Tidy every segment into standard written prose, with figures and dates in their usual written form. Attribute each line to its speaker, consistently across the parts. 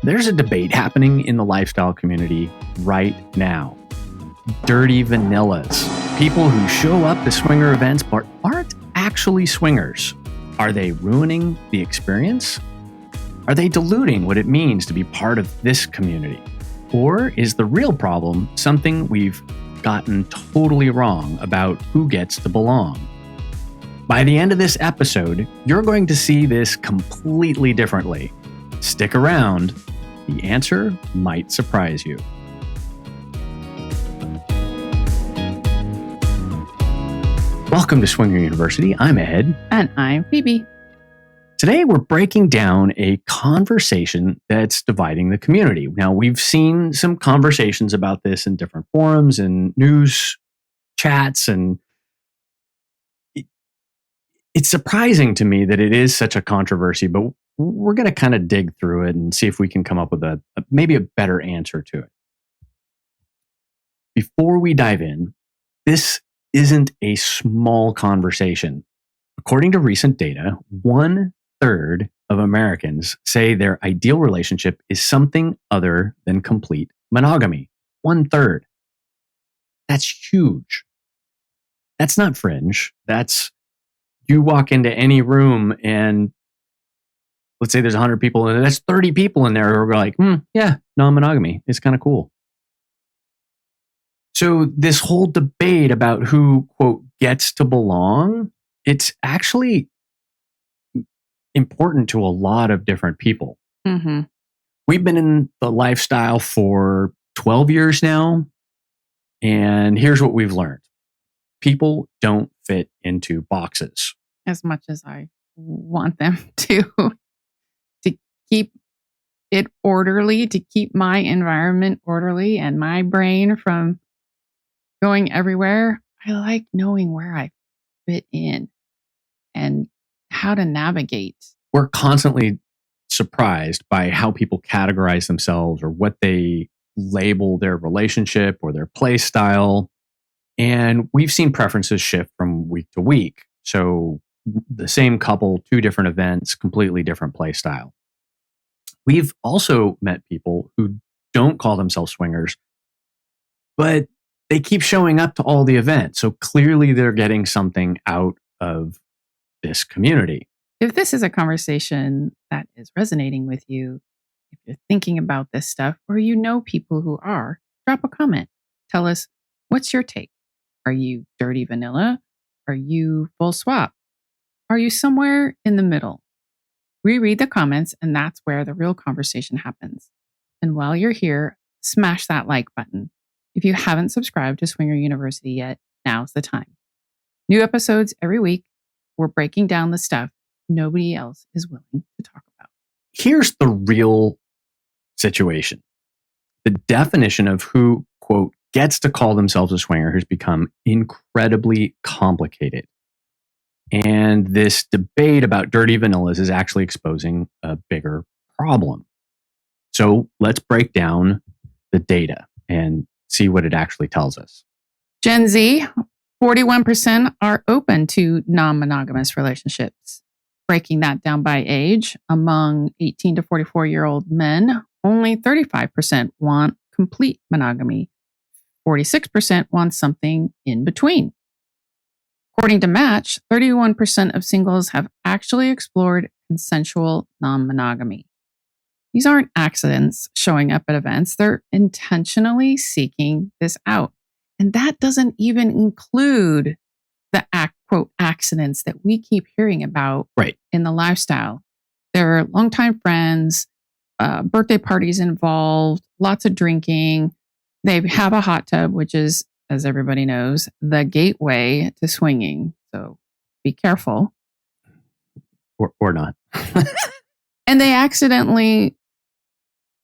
Speaker 1: There's a debate happening in the lifestyle community right now. Dirty vanillas. People who show up to swinger events but aren't actually swingers. Are they ruining the experience? Are they diluting what it means to be part of this community? Or is the real problem something we've gotten totally wrong about who gets to belong? By the end of this episode, you're going to see this completely differently. Stick around. The answer might surprise you. Welcome to Swinger University. I'm Ed.
Speaker 2: And I'm Phoebe.
Speaker 1: Today, we're breaking down a conversation that's dividing the community. Now, we've seen some conversations about this in different forums and news chats, and it's surprising to me that it is such a controversy, but we're going to kind of dig through it and see if we can come up with maybe a better answer to it. Before we dive in, this isn't a small conversation. According to recent data, 1/3 of Americans say their ideal relationship is something other than complete monogamy. 1/3. That's huge. That's not fringe. That's you walk into any room and let's say there's 100 people and there's 30 people in there who are like, yeah, non-monogamy. It's kind of cool. So this whole debate about who, quote, gets to belong, it's actually important to a lot of different people.
Speaker 2: Mm-hmm.
Speaker 1: We've been in the lifestyle for 12 years now, and here's what we've learned. People don't fit into boxes.
Speaker 2: As much as I want them to keep it orderly, to keep my environment orderly and my brain from going everywhere, I like knowing where I fit in and how to navigate.
Speaker 1: We're constantly surprised by how people categorize themselves or what they label their relationship or their play style. And we've seen preferences shift from week to week. So the same couple, two different events, completely different play style. We've also met people who don't call themselves swingers, but they keep showing up to all the events. So clearly they're getting something out of this community.
Speaker 2: If this is a conversation that is resonating with you, if you're thinking about this stuff, or you know people who are, drop a comment. Tell us, what's your take? Are you dirty vanilla? Are you full swap? Are you somewhere in the middle? We read the comments, and that's where the real conversation happens. And while you're here, smash that like button. If you haven't subscribed to Swinger University yet, now's the time. New episodes every week. We're breaking down the stuff nobody else is willing to talk about.
Speaker 1: Here's the real situation. The definition of who, quote, gets to call themselves a swinger has become incredibly complicated. And this debate about dirty vanillas is actually exposing a bigger problem. So let's break down the data and see what it actually tells us.
Speaker 2: Gen Z, 41% are open to non-monogamous relationships. Breaking that down by age, among 18 to 44-year-old men, only 35% want complete monogamy. 46% want something in between. According to Match, 31% of singles have actually explored consensual non-monogamy. These aren't accidents showing up at events. They're intentionally seeking this out. And that doesn't even include the quote accidents that we keep hearing about in the lifestyle. There are longtime friends, birthday parties involved, lots of drinking. They have a hot tub, which is, as everybody knows, the gateway to swinging. So be careful.
Speaker 1: Or not.
Speaker 2: And they accidentally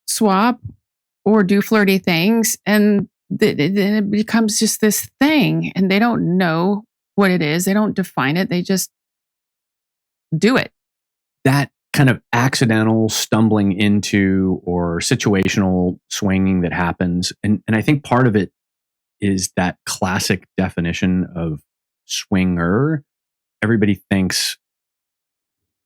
Speaker 2: swap or do flirty things, and it becomes just this thing, and they don't know what it is. They don't define it. They just do it.
Speaker 1: That kind of accidental stumbling into or situational swinging that happens. And I think part of it is that classic definition of swinger. Everybody thinks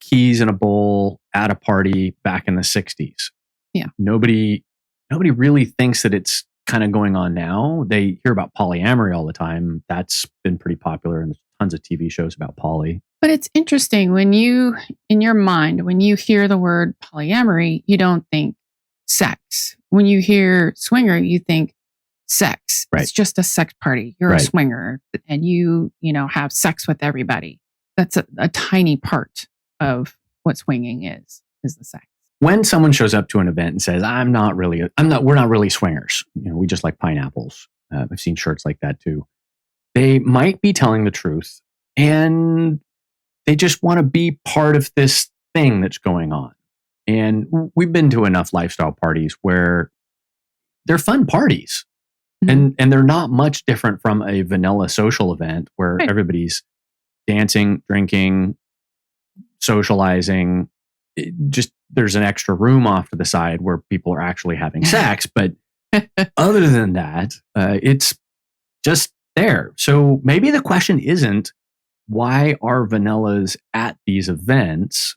Speaker 1: keys in a bowl at a party back in the 60s.
Speaker 2: Yeah.
Speaker 1: Nobody really thinks that it's kind of going on now. They hear about polyamory all the time. That's been pretty popular, and there's tons of TV shows about poly.
Speaker 2: But it's interesting when in your mind, when you hear the word polyamory, you don't think sex. When you hear swinger, you think sex.
Speaker 1: Right.
Speaker 2: It's just a sex party. You're
Speaker 1: Right.
Speaker 2: a swinger and you have sex with everybody. That's a tiny part of what swinging is the sex.
Speaker 1: When someone shows up to an event and says, we're not really swingers. We just like pineapples. I've seen shirts like that too. They might be telling the truth, and they just want to be part of this thing that's going on. And we've been to enough lifestyle parties where they're fun parties.
Speaker 2: Mhm.
Speaker 1: And they're not much different from a vanilla social event where
Speaker 2: Right.
Speaker 1: everybody's dancing, drinking, socializing. There's an extra room off to the side where people are actually having sex. But other than that, it's just there. So maybe the question isn't, why are vanillas at these events?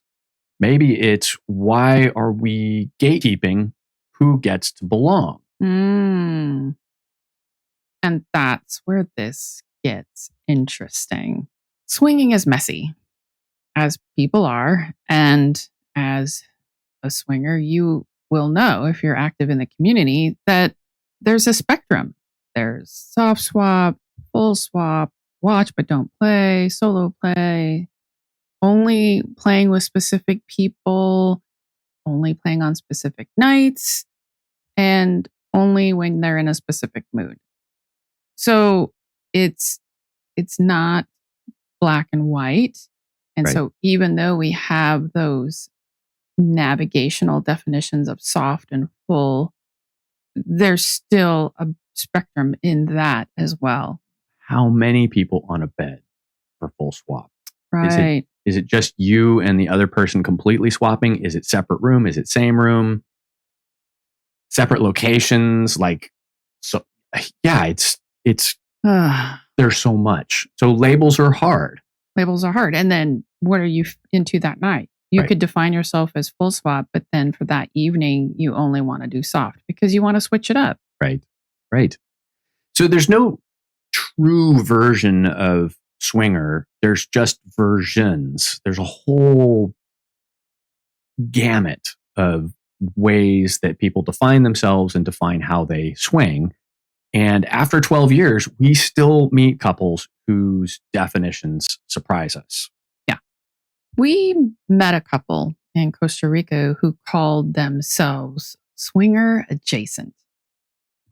Speaker 1: Maybe it's, why are we gatekeeping who gets to belong?
Speaker 2: Mm. And that's where this gets interesting. Swinging is messy, as people are. And as a swinger, you will know, if you're active in the community, that there's a spectrum. There's soft swap, full swap, watch but don't play, solo play, only playing with specific people, only playing on specific nights, and only when they're in a specific mood. So it's not black and white. And
Speaker 1: Right.
Speaker 2: so even though we have those navigational definitions of soft and full, there's still a spectrum in that as well.
Speaker 1: How many people on a bed for full swap?
Speaker 2: Right.
Speaker 1: Is it just you and the other person completely swapping? Is it separate room? Is it same room? Separate locations? Yeah, it's there's so much. So labels are hard.
Speaker 2: Labels are hard. And then what are you into that night? You
Speaker 1: Right.
Speaker 2: could define yourself as full swap, but then for that evening, you only want to do soft because you want to switch it up.
Speaker 1: Right. So there's no true version of swinger. There's just versions. There's a whole gamut of ways that people define themselves and define how they swing. And after 12 years, we still meet couples whose definitions surprise us.
Speaker 2: We met a couple in Costa Rica who called themselves swinger adjacent.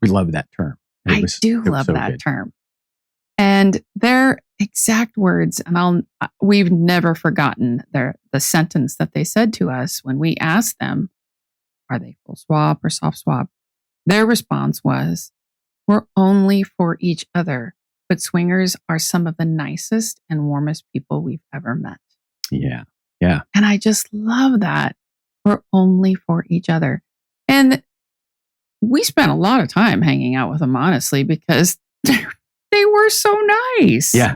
Speaker 1: We love that term.
Speaker 2: I do love
Speaker 1: so
Speaker 2: that
Speaker 1: good.
Speaker 2: term. And their exact words, and we've never forgotten the sentence that they said to us when we asked them, are they full swap or soft swap? Their response was, we're only for each other, but swingers are some of the nicest and warmest people we've ever met.
Speaker 1: Yeah.
Speaker 2: And I just love that. We're only for each other. And we spent a lot of time hanging out with them, honestly, because they were so nice.
Speaker 1: Yeah.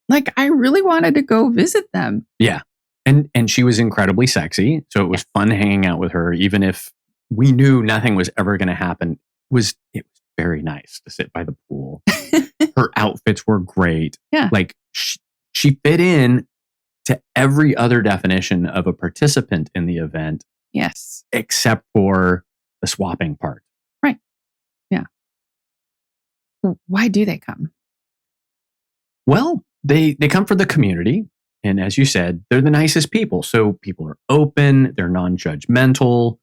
Speaker 2: Like, I really wanted to go visit them.
Speaker 1: Yeah. And she was incredibly sexy. So it was fun hanging out with her, even if we knew nothing was ever going to happen. It was very nice to sit by the pool. Her outfits were great.
Speaker 2: Yeah.
Speaker 1: Like she fit in to every other definition of a participant in the event.
Speaker 2: Yes.
Speaker 1: Except for the swapping part.
Speaker 2: Right. Yeah. Why do they come?
Speaker 1: Well, they come for the community. And as you said, they're the nicest people. So people are open, they're non-judgmental,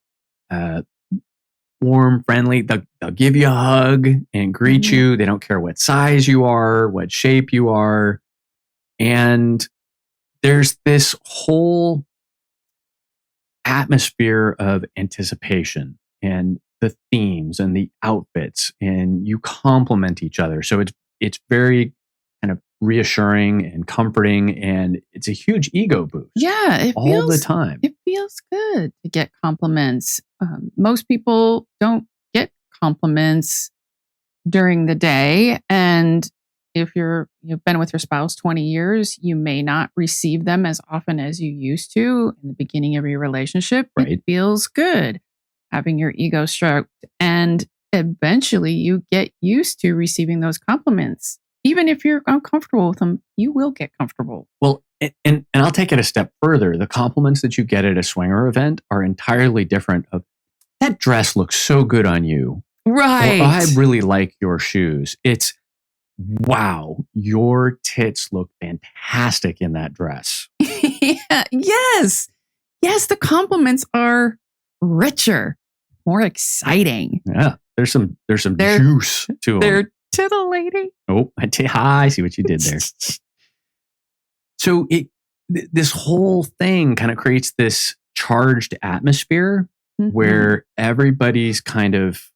Speaker 1: warm, friendly. They'll give you a hug and greet you. They don't care what size you are, what shape you are. And there's this whole atmosphere of anticipation and the themes and the outfits, and you complement each other. So it's very kind of reassuring and comforting, and it's a huge ego boost.
Speaker 2: Yeah,
Speaker 1: all the time.
Speaker 2: It feels good to get compliments. Most people don't get compliments during the day, and if you've been with your spouse 20 years, you may not receive them as often as you used to in the beginning of your relationship.
Speaker 1: Right.
Speaker 2: It feels good. having your ego stroked. And eventually you get used to receiving those compliments. Even if you're uncomfortable with them, you will get comfortable.
Speaker 1: Well, and I'll take it a step further. The compliments that you get at a swinger event are entirely different. Of that dress looks so good on you.
Speaker 2: Right.
Speaker 1: Or I really like your shoes. It's wow, your tits look fantastic in that dress.
Speaker 2: Yeah, yes. Yes, the compliments are richer, more exciting.
Speaker 1: Yeah, there's some
Speaker 2: They're-
Speaker 1: juice to them.
Speaker 2: They're titillating.
Speaker 1: Oh, I see what you did there. So this whole thing kind of creates this charged atmosphere where everybody's kind of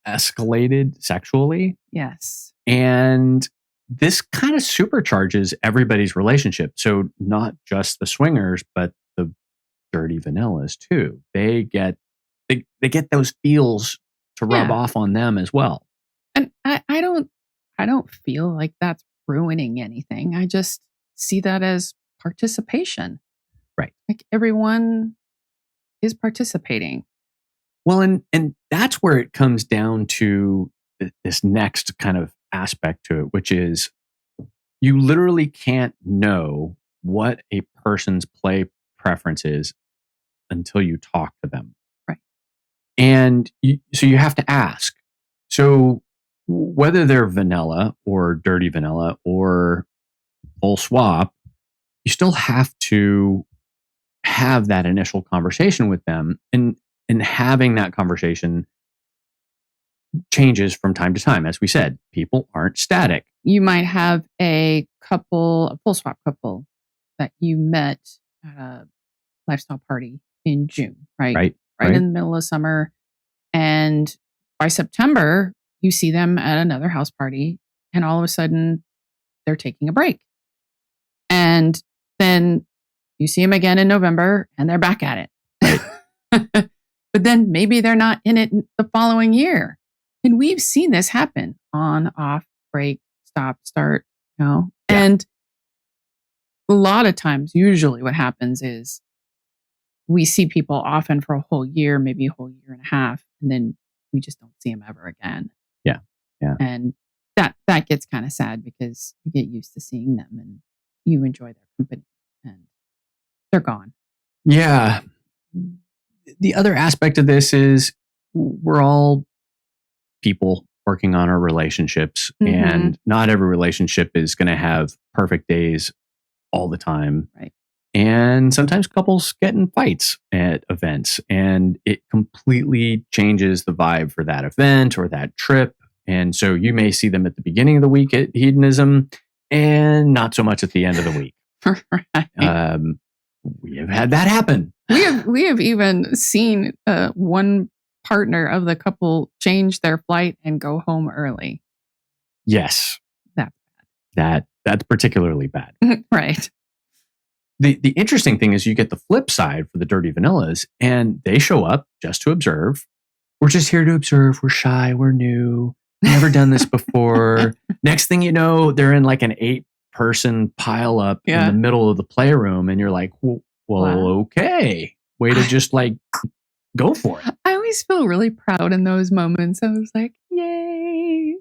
Speaker 1: escalated sexually.
Speaker 2: Yes.
Speaker 1: And this kind of supercharges everybody's relationship. So not just the swingers, but the dirty vanillas too. They get those feels to rub off on them as well.
Speaker 2: And I don't feel like that's ruining anything. I just see that as participation.
Speaker 1: Right.
Speaker 2: Like everyone is participating.
Speaker 1: Well, and that's where it comes down to this next kind of aspect to it, which is you literally can't know what a person's play preference is until you talk to them.
Speaker 2: Right.
Speaker 1: And so you have to ask. So whether they're vanilla or dirty vanilla or full swap, you still have to have that initial conversation with them. And having that conversation changes from time to time. As we said, people aren't static.
Speaker 2: You might have a full swap couple that you met at a lifestyle party in June, right?
Speaker 1: Right.
Speaker 2: In the middle of summer. And by September, you see them at another house party, and all of a sudden they're taking a break. And then you see them again in November and they're back at it. But then maybe they're not in it the following year. And we've seen this happen on, off, break, stop, start, Yeah. And a lot of times, usually what happens is we see people often for a whole year, maybe a whole year and a half, and then we just don't see them ever again.
Speaker 1: Yeah.
Speaker 2: And that gets kind of sad because you get used to seeing them and you enjoy their company and they're gone.
Speaker 1: Yeah. The other aspect of this is we're all people working on our relationships, and not every relationship is going to have perfect days all the time.
Speaker 2: Right.
Speaker 1: And sometimes couples get in fights at events, and it completely changes the vibe for that event or that trip. And so you may see them at the beginning of the week at hedonism and not so much at the end of the week.
Speaker 2: Right.
Speaker 1: We have had that happen.
Speaker 2: We have even seen one partner of the couple change their flight and go home early.
Speaker 1: Yes.
Speaker 2: That's
Speaker 1: bad. That's particularly bad.
Speaker 2: Right.
Speaker 1: The interesting thing is you get the flip side for the dirty vanillas, and they show up just to observe. We're just here to observe. We're shy. We're new. Never done this before. Next thing you know, they're in like an 8-person pile up in the middle of the playroom, and you're like, well, okay. Way to just like go for it.
Speaker 2: I always feel really proud in those moments. I was like, yay,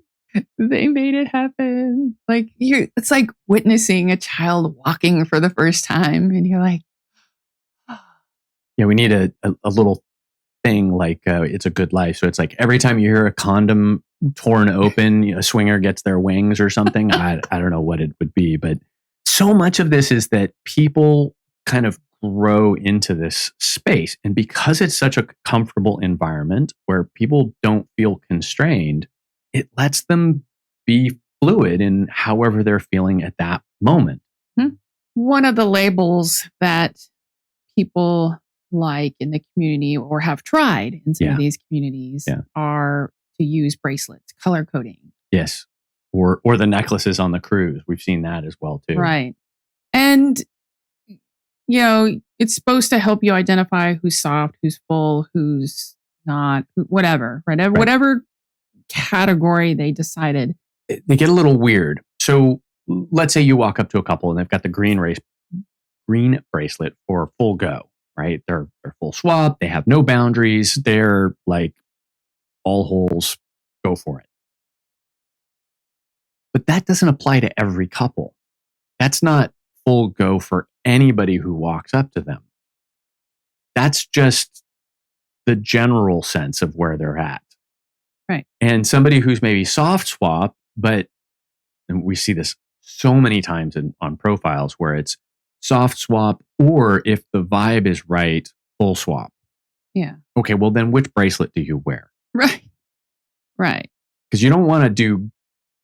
Speaker 2: they made it happen. Like it's like witnessing a child walking for the first time, and you're like,
Speaker 1: yeah, we need a little thing like It's a Good Life. So it's like every time you hear a condom torn open, a swinger gets their wings or something. I don't know what it would be, but so much of this is that people kind of grow into this space. And because it's such a comfortable environment where people don't feel constrained, it lets them be fluid in however they're feeling at that moment.
Speaker 2: One of the labels that people like in the community or have tried in some of these communities are to use bracelets, color coding.
Speaker 1: Yes. Or the necklaces on the cruise. We've seen that as well too.
Speaker 2: Right. And it's supposed to help you identify who's soft, who's full, who's not, whatever, right? Whatever category they decided.
Speaker 1: They get a little weird. So let's say you walk up to a couple and they've got the green bracelet for full go, right? They're full swap. They have no boundaries. They're like all holes, go for it. But that doesn't apply to every couple. That's not full go for anybody who walks up to them. That's just the general sense of where they're at.
Speaker 2: Right.
Speaker 1: And somebody who's maybe soft swap, but and we see this so many times on profiles where it's soft swap, or if the vibe is right, full swap.
Speaker 2: Yeah.
Speaker 1: Okay, well then which bracelet do you wear?
Speaker 2: Right. Right.
Speaker 1: Because you don't want to do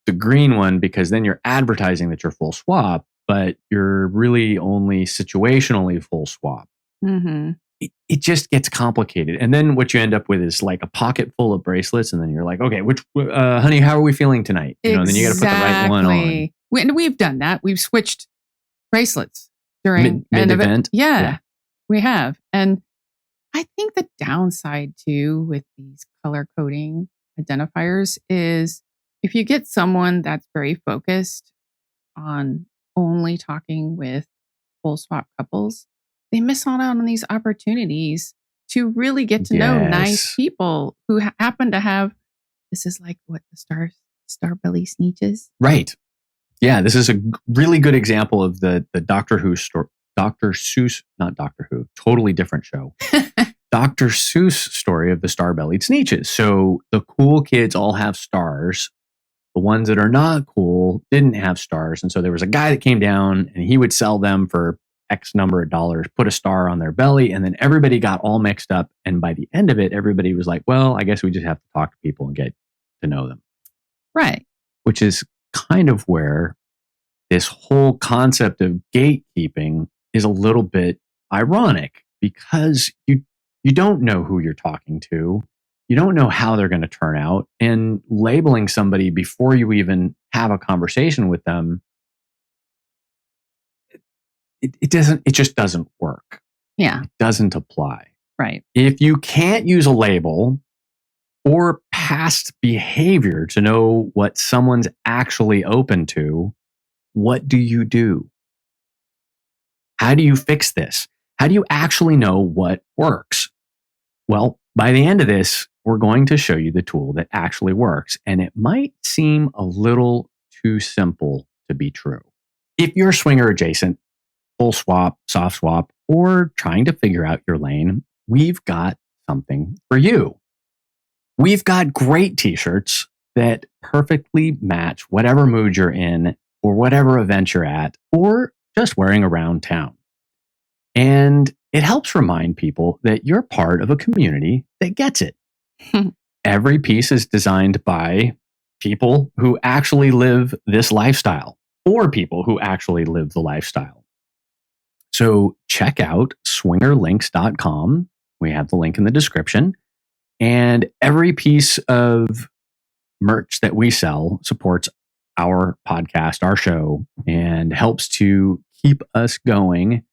Speaker 1: the green one because then you're advertising that you're full swap, but you're really only situationally full swap.
Speaker 2: Mm-hmm.
Speaker 1: It just gets complicated. And then what you end up with is like a pocket full of bracelets. And then you're like, okay, which, honey, how are we feeling tonight? You know, and then you got to put the right one on.
Speaker 2: We've done that. We've switched bracelets during
Speaker 1: mid event.
Speaker 2: Yeah, we have. And I think the downside too with these color coding identifiers is if you get someone that's very focused on only talking with full swap couples, they miss out on these opportunities to really get to know nice people who happen to have, this is like what the star belly sneeches.
Speaker 1: Right. Yeah, this is a really good example of the Doctor Who story. Dr. Seuss, not Doctor Who, totally different show. Dr. Seuss story of the star-bellied sneeches. So the cool kids all have stars. The ones that are not cool didn't have stars. And so there was a guy that came down and he would sell them for X number of dollars, put a star on their belly, and then everybody got all mixed up. And by the end of it, everybody was like, well, I guess we just have to talk to people and get to know them.
Speaker 2: Right.
Speaker 1: Which is kind of where this whole concept of gatekeeping is a little bit ironic because you don't know who you're talking to. You don't know how they're going to turn out, and labeling somebody before you even have a conversation with them, it just doesn't work.
Speaker 2: Yeah.
Speaker 1: It doesn't apply.
Speaker 2: Right.
Speaker 1: If you can't use a label or past behavior to know what someone's actually open to, what do you do? How do you fix this? How do you actually know what works? Well, by the end of this, we're going to show you the tool that actually works. And it might seem a little too simple to be true. If you're swinger adjacent, full swap, soft swap, or trying to figure out your lane, we've got something for you. We've got great t-shirts that perfectly match whatever mood you're in or whatever event you're at, or just wearing around town. And it helps remind people that you're part of a community that gets it. Every piece is designed by people who actually live this lifestyle or people who actually live the lifestyle. So check out swingerlinks.com. We have the link in the description. And every piece of merch that we sell supports our podcast, our show, and helps to keep us going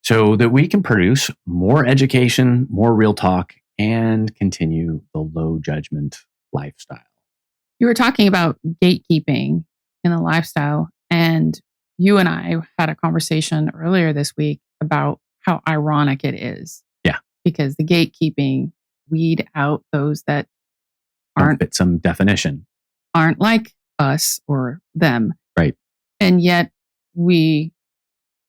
Speaker 1: so that we can produce more education, more real talk, and continue the low judgment lifestyle.
Speaker 2: You were talking about gatekeeping in the lifestyle, and you and I had a conversation earlier this week about how ironic it is.
Speaker 1: Yeah.
Speaker 2: Because the gatekeeping weed out those that
Speaker 1: Don't fit some definition.
Speaker 2: Aren't like us or them.
Speaker 1: Right.
Speaker 2: And yet we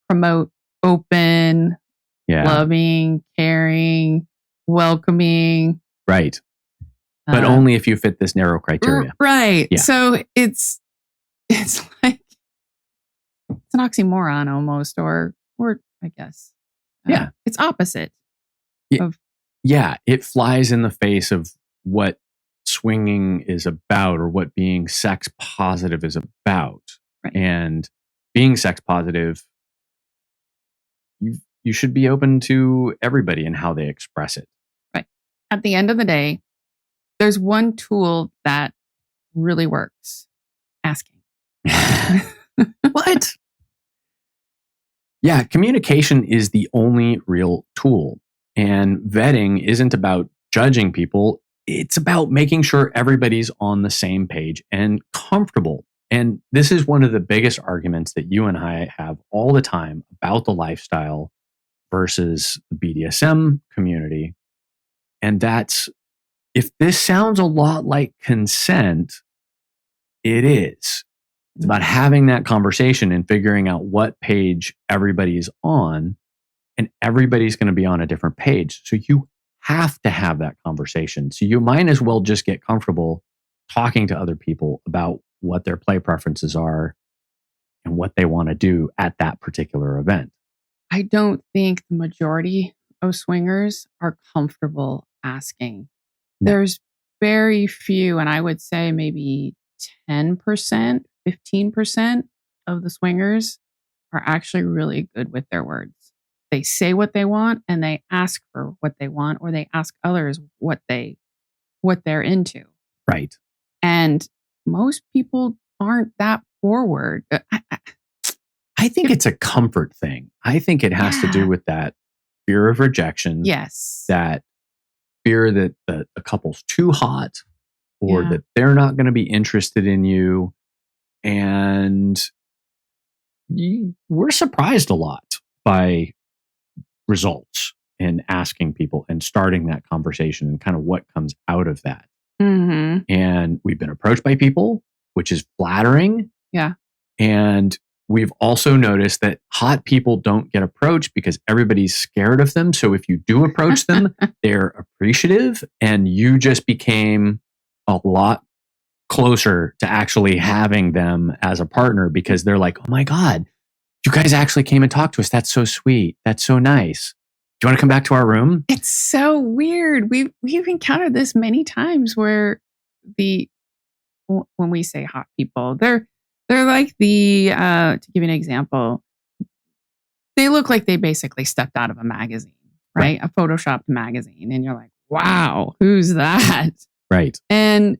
Speaker 2: promote open, loving, caring, welcoming.
Speaker 1: Right. But only if you fit this narrow criteria.
Speaker 2: Right.
Speaker 1: Yeah.
Speaker 2: So it's like it's an oxymoron almost, or I guess.
Speaker 1: Yeah.
Speaker 2: It's opposite.
Speaker 1: Yeah. It flies in the face of what swinging is about or what being sex positive is about.
Speaker 2: Right.
Speaker 1: And being sex positive, you should be open to everybody and how they express it.
Speaker 2: Right. At the end of the day, there's one tool that really works. Asking.
Speaker 1: What? Yeah, communication is the only real tool. And vetting isn't about judging people. It's about making sure everybody's on the same page and comfortable. And this is one of the biggest arguments that you and I have all the time about the lifestyle versus the BDSM community. And that's, if this sounds a lot like consent, it is. It's about having that conversation and figuring out what page everybody's on, and everybody's going to be on a different page. So you have to have that conversation. So you might as well just get comfortable talking to other people about what their play preferences are and what they want to do at that particular event.
Speaker 2: I don't think the majority of swingers are comfortable asking.
Speaker 1: No.
Speaker 2: There's very few, and I would say maybe 10%, 15% of the swingers are actually really good with their words. They say what they want and they ask for what they want, or they ask others what they're into.
Speaker 1: Right.
Speaker 2: And most people aren't that forward.
Speaker 1: I think it's a comfort thing. I think it has to do with that fear of rejection.
Speaker 2: Yes.
Speaker 1: That fear that the couple's too hot, or
Speaker 2: Yeah.
Speaker 1: that they're not going to be interested in you. And we're surprised a lot by results and asking people and starting that conversation and kind of what comes out of that.
Speaker 2: Mm-hmm.
Speaker 1: And we've been approached by people, which is flattering.
Speaker 2: Yeah.
Speaker 1: And we've also noticed that hot people don't get approached because everybody's scared of them. So if you do approach them, they're appreciative, and you just became a lot closer to actually having them as a partner, because they're like, oh my God, you guys actually came and talked to us. That's so sweet. That's so nice. Do you want to come back to our room?
Speaker 2: It's so weird. We've encountered this many times where when we say hot people, they're like to give you an example, they look like they basically stepped out of a magazine, right? A photoshopped magazine. And you're like, wow, who's that?
Speaker 1: Right.
Speaker 2: And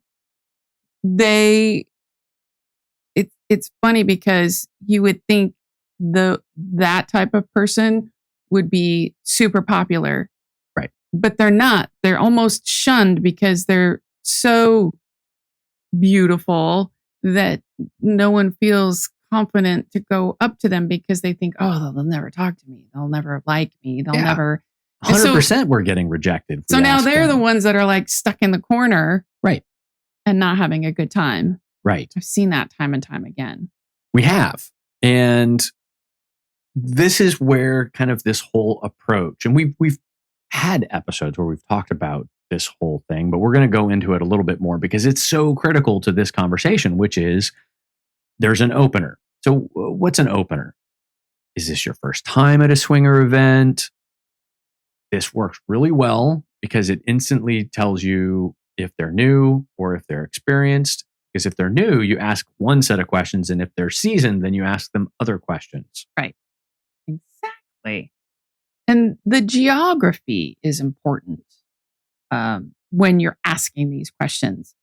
Speaker 2: it's funny because you would think that type of person would be super popular.
Speaker 1: Right.
Speaker 2: But they're not. They're almost shunned because they're so beautiful that no one feels confident to go up to them, because they think, oh, they'll never talk to me. They'll never like me. They'll never.
Speaker 1: 100% we're getting rejected.
Speaker 2: So now they're the ones that are like stuck in the corner.
Speaker 1: Right.
Speaker 2: And not having a good time.
Speaker 1: Right.
Speaker 2: I've seen that time and time again.
Speaker 1: We have. And this is where kind of this whole approach, and we've had episodes where we've talked about this whole thing, but we're going to go into it a little bit more because it's so critical to this conversation, which is there's an opener. So what's an opener? Is this your first time at a swinger event? This works really well because it instantly tells you if they're new or if they're experienced. Because if they're new, you ask one set of questions, and if they're seasoned, then you ask them other questions.
Speaker 2: Right. Exactly. And the geography is important when you're asking these questions.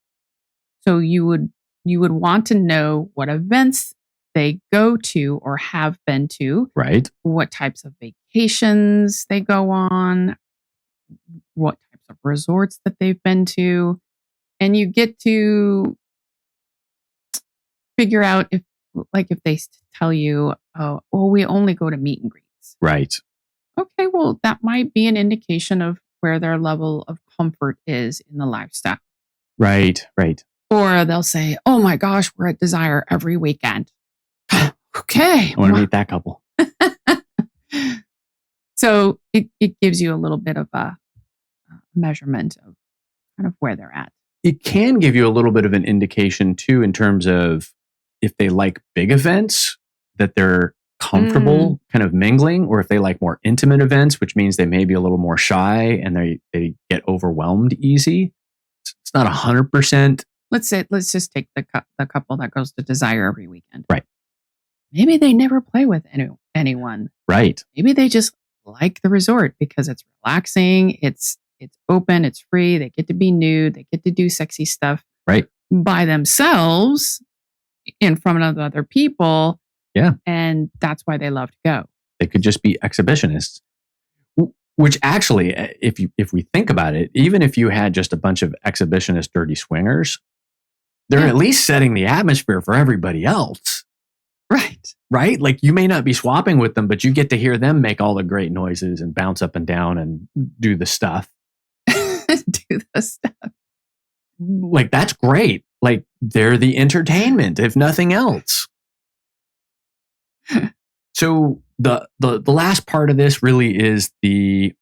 Speaker 2: So you would want to know what events they go to or have been to.
Speaker 1: Right.
Speaker 2: What types of vacations they go on, what types of resorts that they've been to. And you get to figure out if they tell you, oh, well, we only go to meet and greets.
Speaker 1: Right.
Speaker 2: Okay, well, that might be an indication of where their level of comfort is in the lifestyle.
Speaker 1: Right. Right.
Speaker 2: Or they'll say, oh my gosh, we're at Desire every weekend. Okay.
Speaker 1: I want to meet that couple.
Speaker 2: So it gives you a little bit of a measurement of kind of where they're at.
Speaker 1: It can give you a little bit of an indication too, in terms of if they like big events, that they're comfortable kind of mingling, or if they like more intimate events, which means they may be a little more shy and they get overwhelmed easy. It's not 100%.
Speaker 2: Let's just take the couple that goes to Desire every weekend.
Speaker 1: Right.
Speaker 2: Maybe they never play with anyone.
Speaker 1: Right.
Speaker 2: Maybe they just like the resort because it's relaxing. It's open. It's free. They get to be nude. They get to do sexy stuff.
Speaker 1: Right.
Speaker 2: By themselves in front of other people.
Speaker 1: Yeah.
Speaker 2: And that's why they love to go.
Speaker 1: They could just be exhibitionists. Which actually, if we think about it, even if you had just a bunch of exhibitionist dirty swingers, they're at least setting the atmosphere for everybody else.
Speaker 2: Right.
Speaker 1: right? Like you may not be swapping with them, but you get to hear them make all the great noises and bounce up and down and do the stuff.
Speaker 2: Do the stuff.
Speaker 1: Like that's great. Like they're the entertainment, if nothing else. So the last part of this really is the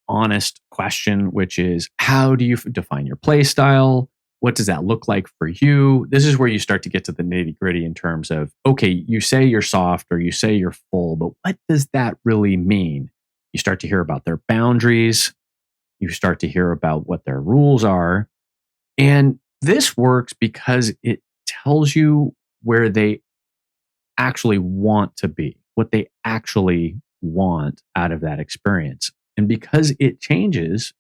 Speaker 1: honest question, which is how do you define your play style? What does that look like for you? This is where you start to get to the nitty gritty in terms of, okay, you say you're soft or you say you're full, but what does that really mean? You start to hear about their boundaries. You start to hear about what their rules are. And this works because it tells you where they actually want to be, what they actually want out of that experience. And because it changes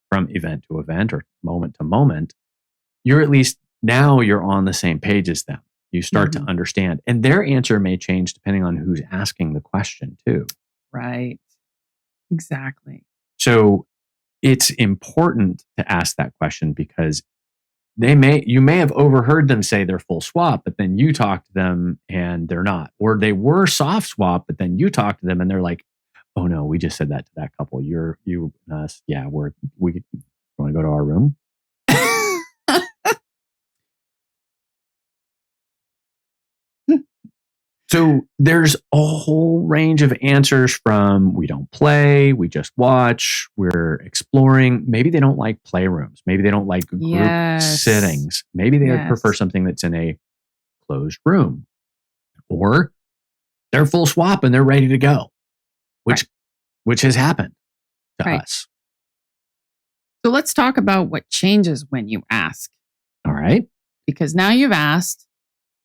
Speaker 1: from event to event or moment to moment, you're at least now you're on the same page as them. You start to understand. And their answer may change depending on who's asking the question too.
Speaker 2: Right. Exactly.
Speaker 1: So it's important to ask that question because you may have overheard them say they're full swap, but then you talk to them and they're not. Or they were soft swap, but then you talk to them and they're like, oh no, we just said that to that couple. You and us. Yeah, we want to go to our room. So there's a whole range of answers from we don't play, we just watch, we're exploring. Maybe they don't like playrooms. Maybe they don't like group sittings. Maybe they prefer something that's in a closed room. Or they're full swap and they're ready to go, which has happened to us.
Speaker 2: So let's talk about what changes when you ask.
Speaker 1: All right.
Speaker 2: Because now you've asked,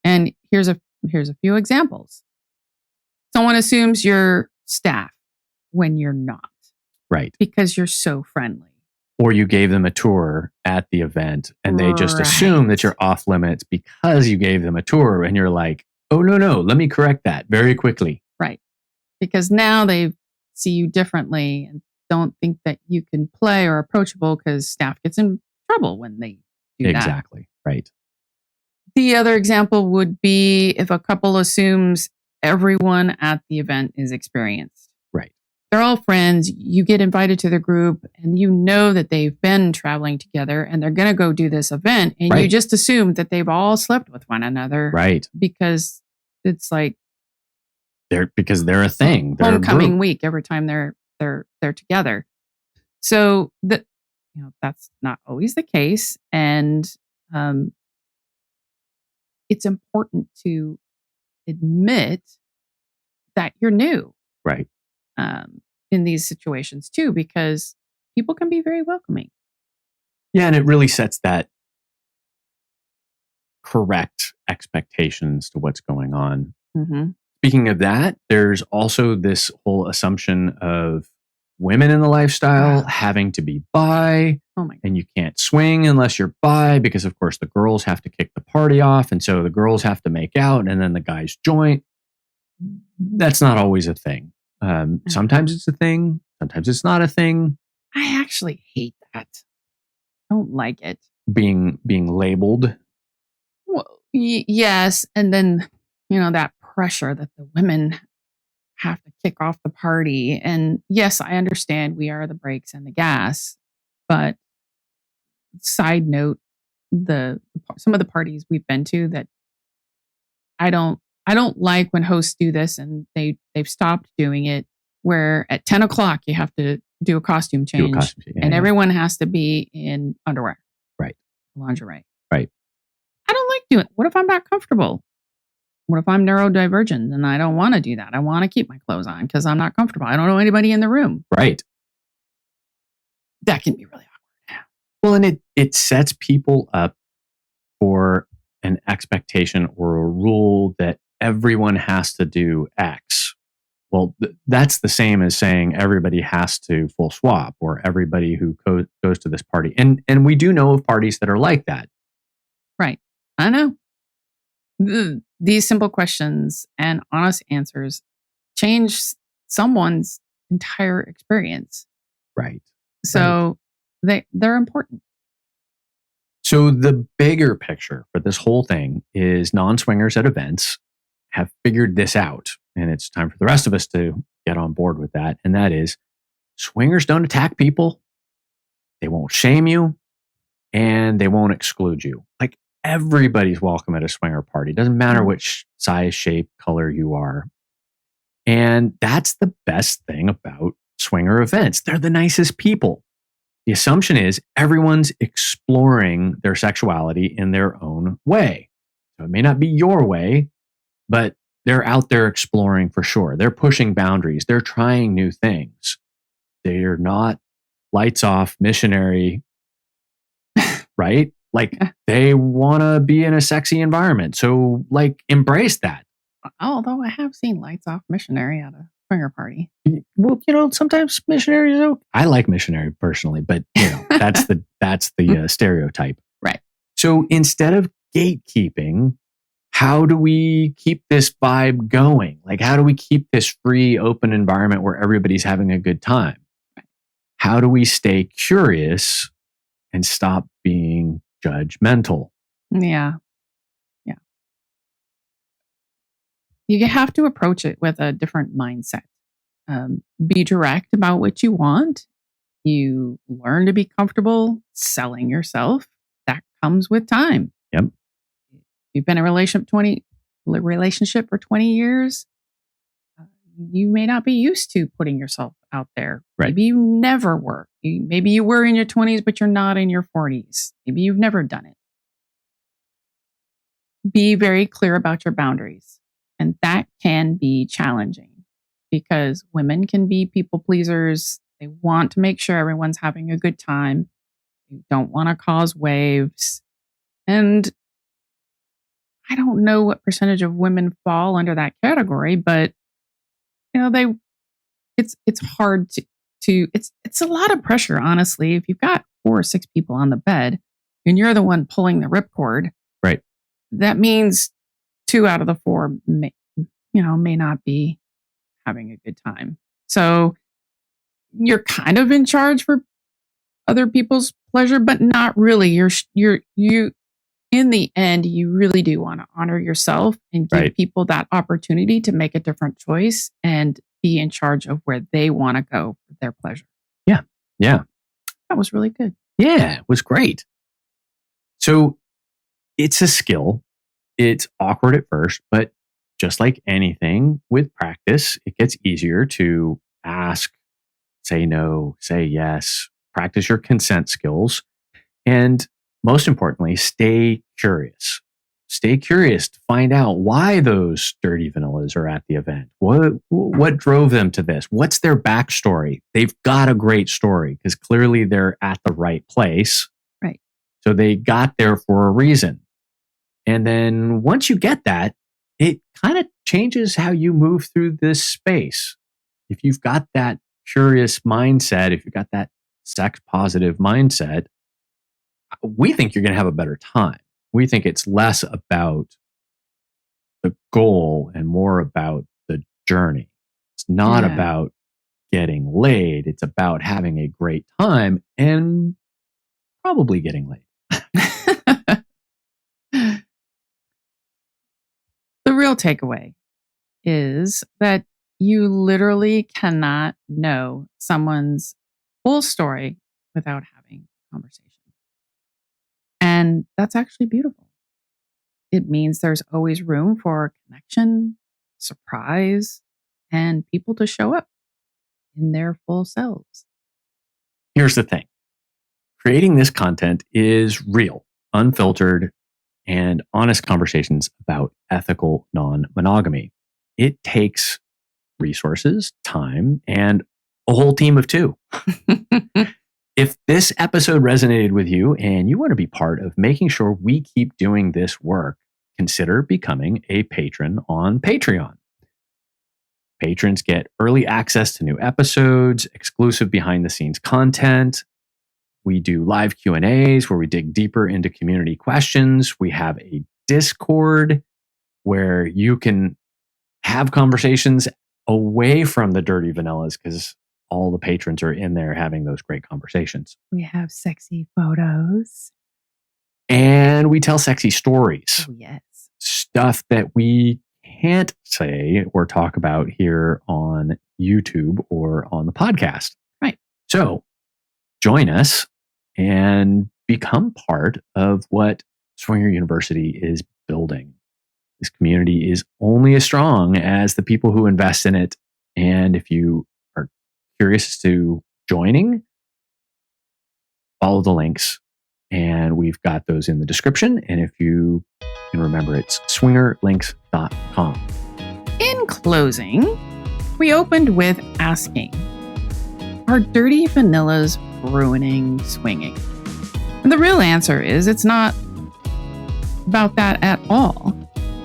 Speaker 2: and here's a few examples. Someone assumes you're staff when you're not.
Speaker 1: Right.
Speaker 2: Because you're so friendly.
Speaker 1: Or you gave them a tour at the event and they just assume that you're off limits because you gave them a tour and you're like, oh, no, let me correct that very quickly.
Speaker 2: Right. Because now they see you differently and don't think that you can play or approachable because staff gets in trouble when they do that.
Speaker 1: Exactly. Right.
Speaker 2: The other example would be if a couple assumes everyone at the event is experienced.
Speaker 1: Right.
Speaker 2: They're all friends. You get invited to the group and you know that they've been traveling together and they're going to go do this event. And you just assume that they've all slept with one another.
Speaker 1: Right.
Speaker 2: Because it's like
Speaker 1: they're a thing. They're
Speaker 2: homecoming week every time they're together. So that's not always the case. And it's important to admit that you're new.
Speaker 1: Right.
Speaker 2: In these situations too, because people can be very welcoming.
Speaker 1: Yeah, and it really sets that correct expectations to what's going on.
Speaker 2: Mm-hmm.
Speaker 1: Speaking of that, there's also this whole assumption of women in the lifestyle having to be bi, and you can't swing unless you're bi because, of course, the girls have to kick the party off, and so the girls have to make out, and then the guys join. That's not always a thing. Sometimes it's a thing. Sometimes it's not a thing.
Speaker 2: I actually hate that. I don't like it.
Speaker 1: Being labeled.
Speaker 2: Well, yes, and then that pressure that the women have to kick off the party. And yes, I understand we are the brakes and the gas, but side note, some of the parties we've been to that I don't like when hosts do this and they've stopped doing it, where at 10 o'clock you have to do a costume change and everyone has to be in underwear.
Speaker 1: Right.
Speaker 2: Lingerie.
Speaker 1: Right.
Speaker 2: I don't like doing it. What if I'm not comfortable? What if I'm neurodivergent and I don't want to do that? I want to keep my clothes on because I'm not comfortable. I don't know anybody in the room.
Speaker 1: Right.
Speaker 2: That can be really awkward.
Speaker 1: Well, and it sets people up for an expectation or a rule that everyone has to do X. Well, that's the same as saying everybody has to full swap or everybody who goes to this party. And we do know of parties that are like that.
Speaker 2: Right. I know. These simple questions and honest answers change someone's entire experience.
Speaker 1: Right.
Speaker 2: So they're important.
Speaker 1: So the bigger picture for this whole thing is non-swingers at events have figured this out. and it's time for the rest of us to get on board with that. And that is swingers don't attack people, they won't shame you, and they won't exclude you. Like everybody's welcome at a swinger party. Doesn't matter which size, shape, color you are. And that's the best thing about swinger events. They're the nicest people. The assumption is everyone's exploring their sexuality in their own way. So it may not be your way, but they're out there exploring for sure. They're pushing boundaries. They're trying new things. They're not lights off missionary, right? Like they want to be in a sexy environment. So like embrace that.
Speaker 2: Although I have seen lights off missionary at a swinger party.
Speaker 1: Well, sometimes missionaries. I like missionary personally, but that's the stereotype.
Speaker 2: Right.
Speaker 1: So instead of gatekeeping, how do we keep this vibe going? Like, how do we keep this free, open environment where everybody's having a good time?
Speaker 2: Right.
Speaker 1: How do we stay curious and stop being judgmental?
Speaker 2: Yeah. You have to approach it with a different mindset. Be direct about what you want. You learn to be comfortable selling yourself. That comes with time.
Speaker 1: Yep.
Speaker 2: You've been in a relationship for 20 years. You may not be used to putting yourself out there.
Speaker 1: Right.
Speaker 2: Maybe you never were. Maybe you were in your 20s, but you're not in your 40s. Maybe you've never done it. Be very clear about your boundaries. And that can be challenging because women can be people pleasers. They want to make sure everyone's having a good time. They don't want to cause waves. And I don't know what percentage of women fall under that category, but it's hard it's a lot of pressure, honestly. If you've got 4 or 6 people on the bed and you're the one pulling the ripcord,
Speaker 1: right?
Speaker 2: That means 2 out of the 4 may not be having a good time. So you're kind of in charge for other people's pleasure, but not really. You in the end, you really do want to honor yourself and give people that opportunity to make a different choice and be in charge of where they want to go for their pleasure.
Speaker 1: Yeah. Yeah.
Speaker 2: That was really good.
Speaker 1: Yeah, it was great. So it's a skill. It's awkward at first, but just like anything with practice, it gets easier to ask, say no, say yes, practice your consent skills. And most importantly, stay curious. Stay curious to find out why those dirty vanillas are at the event. What drove them to this? What's their backstory? They've got a great story because clearly they're at the right place.
Speaker 2: Right.
Speaker 1: So they got there for a reason. And then once you get that, it kind of changes how you move through this space. If you've got that curious mindset, if you've got that sex positive mindset, we think you're going to have a better time. We think it's less about the goal and more about the journey. It's not about getting laid. It's about having a great time and probably getting laid.
Speaker 2: The real takeaway is that you literally cannot know someone's full story without having a conversation. And that's actually beautiful. It means there's always room for connection, surprise, and people to show up in their full selves.
Speaker 1: Here's the thing. Creating this content is real, unfiltered, and honest conversations about ethical non-monogamy. It takes resources, time, and a whole team of 2. If this episode resonated with you and you want to be part of making sure we keep doing this work, consider becoming a patron on Patreon. Patrons get early access to new episodes, exclusive behind-the-scenes content. We do live Q&As where we dig deeper into community questions. We have a Discord where you can have conversations away from the dirty vanillas because all the patrons are in there having those great conversations.
Speaker 2: We have sexy photos.
Speaker 1: And we tell sexy stories.
Speaker 2: Oh, yes.
Speaker 1: Stuff that we can't say or talk about here on YouTube or on the podcast.
Speaker 2: Right.
Speaker 1: So join us and become part of what Swinger University is building. This community is only as strong as the people who invest in it. And if you are curious to joining, follow the links. And we've got those in the description. And if you can remember, it's swingerlinks.com.
Speaker 2: In closing, we opened with asking, are dirty vanillas ruining swinging? And the real answer is it's not about that at all.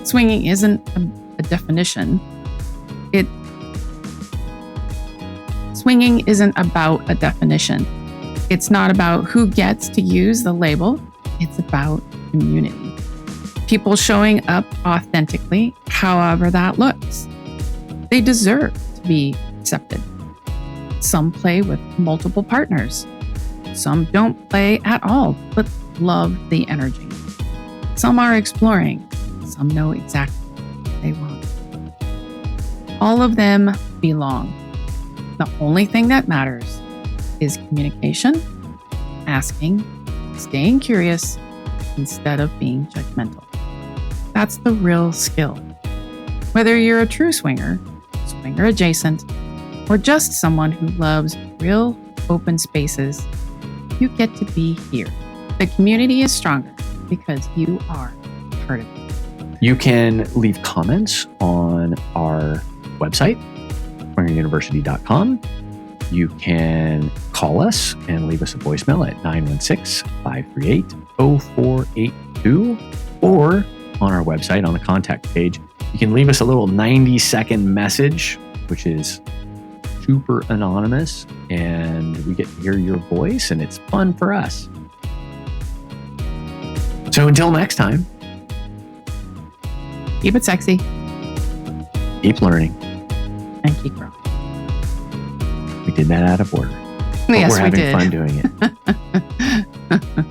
Speaker 2: Swinging isn't a definition. Swinging isn't about a definition. It's not about who gets to use the label. It's about community. People showing up authentically, however that looks. They deserve to be accepted. Some play with multiple partners. Some don't play at all, but love the energy. Some are exploring. Some know exactly what they want. All of them belong. The only thing that matters is communication, asking, staying curious instead of being judgmental. That's the real skill. Whether you're a true swinger, swinger adjacent, or just someone who loves real open spaces, you get to be here. The community is stronger because you are part of it.
Speaker 1: You can leave comments on our website, swingeruniversity.com. You can call us and leave us a voicemail at 916-538-0482, or on our website on the contact page, you can leave us a little 90-second message, which is super anonymous, and we get to hear your voice, and it's fun for us. So until next time,
Speaker 2: keep it sexy,
Speaker 1: keep learning,
Speaker 2: and keep growing.
Speaker 1: We did that out of order. But
Speaker 2: Yes,
Speaker 1: we're having
Speaker 2: we did.
Speaker 1: fun doing it.